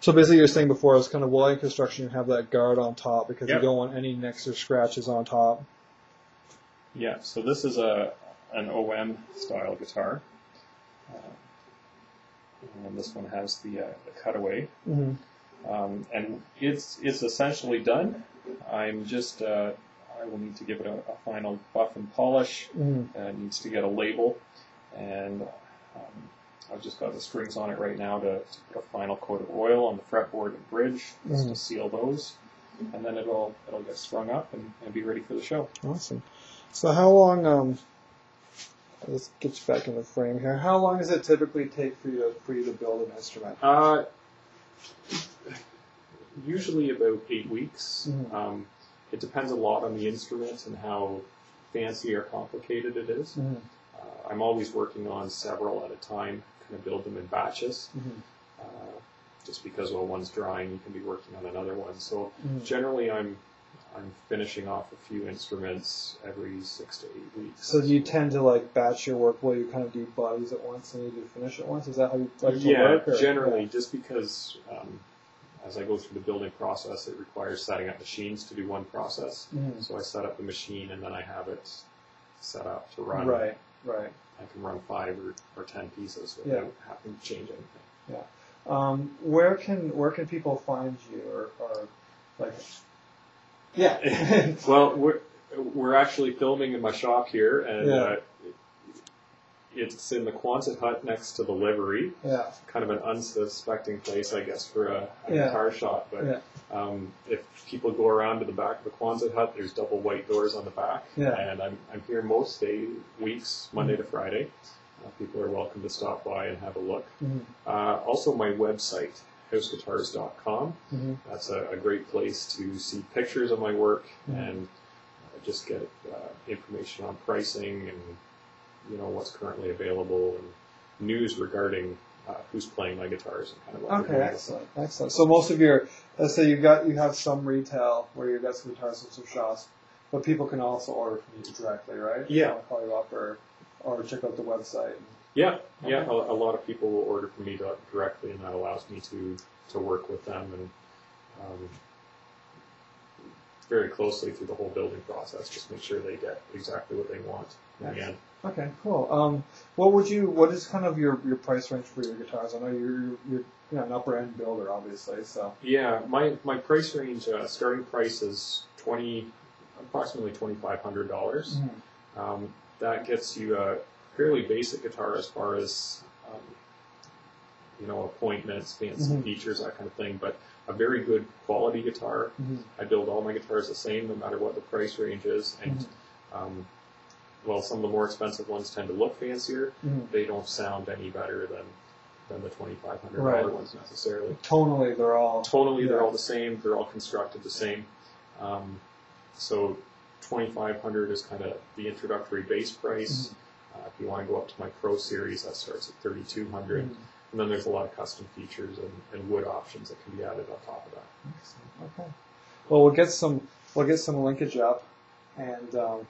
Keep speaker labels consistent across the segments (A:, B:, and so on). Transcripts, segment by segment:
A: So basically, you were saying before, it's kind of wall construction. You have that guard on top because
B: Yep.
A: you don't want any nicks or scratches on top.
B: Yeah, so this is an OM style guitar. And this one has the cutaway.
A: Mm-hmm.
B: And it's essentially done. I'm just, I will need to give it a final buff and polish.
A: Mm-hmm.
B: It needs to get a label. And I've just got the strings on it right now to put a final coat of oil on the fretboard and bridge just to seal those. And then it'll get strung up and be ready for the show.
A: Awesome. So how long, let's get you back in the frame here. How long does it typically take for you to build an instrument?
B: Usually about 8 weeks.
A: Mm-hmm.
B: It depends a lot on the instrument and how fancy or complicated it is.
A: Mm-hmm.
B: I'm always working on several at a time, kind of build them in batches.
A: Mm-hmm.
B: Just because while one's drying, you can be working on another one. So
A: Mm-hmm.
B: generally I'm finishing off a few instruments every 6 to 8 weeks.
A: So do you tend to like batch your work while you kind of do bodies at once and you do finish at once? Is that how you like to work?
B: Yeah,
A: or?
B: generally, just because as I go through the building process, it requires setting up machines to do one process.
A: Mm-hmm.
B: So I set up the machine and then I have it set up to run.
A: Right.
B: I can run 5 or 10 pieces without having to change anything.
A: Yeah. Where can people find you or like? Yeah.
B: Well, we're actually filming in my shop here, and it's in the Quonset hut next to the livery.
A: Yeah.
B: Kind of an unsuspecting place, I guess, for a guitar shop. But if people go around to the back of the Quonset hut, there's double white doors on the back. Yeah. And I'm here most weeks, Monday to Friday. People are welcome to stop by and have a look.
A: Mm-hmm.
B: Also, my website, houseguitars.com.
A: Mm-hmm.
B: That's a great place to see pictures of my work and just get information on pricing and what's currently available and news regarding who's playing my guitars and kind of what
A: Okay, excellent. So most of your, let's say you have some retail where you've got some guitars and some shops, but people can also order from you directly, right?
B: Yeah.
A: They'll call you up or check out the website.
B: Yeah. A lot of people will order from me directly, and that allows me to work with them and very closely through the whole building process. Just make sure they get exactly what they want in the end.
A: Okay, cool. What is kind of your price range for your guitars? I know you're an upper end builder, obviously. So
B: yeah, my price range starting price is approximately $2,500. Mm-hmm. That gets you a fairly basic guitar as far as appointments, fancy features, that kind of thing. But a very good quality guitar. Mm-hmm. I build all my guitars the same, no matter what the price range is. And while some of the more expensive ones tend to look fancier, they don't sound any better than the $2,500 ones necessarily.
A: Tonally, they're all
B: the same. They're all constructed the same. So $2,500 is kind of the introductory base price. If you want to go up to my Pro Series, that starts at $3,200. And then there's a lot of custom features and wood options that can be added on top of that.
A: Excellent. Okay. Well, we'll get some linkage up, and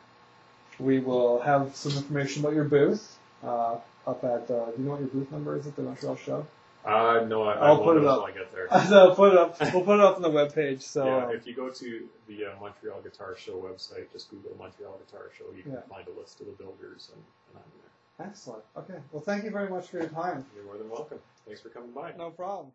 A: we will have some information about your booth up at. Do you know what your booth number is at the Montreal show?
B: No, I'll put it up until I get there.
A: So put it up. We'll put it up on the webpage. So
B: yeah, if you go to the Montreal Guitar Show website, just Google Montreal Guitar Show, you can find a list of the builders, and I'm there.
A: Excellent. Okay. Well, thank you very much for your time.
B: You're more than welcome. Thanks for coming by.
A: No problem.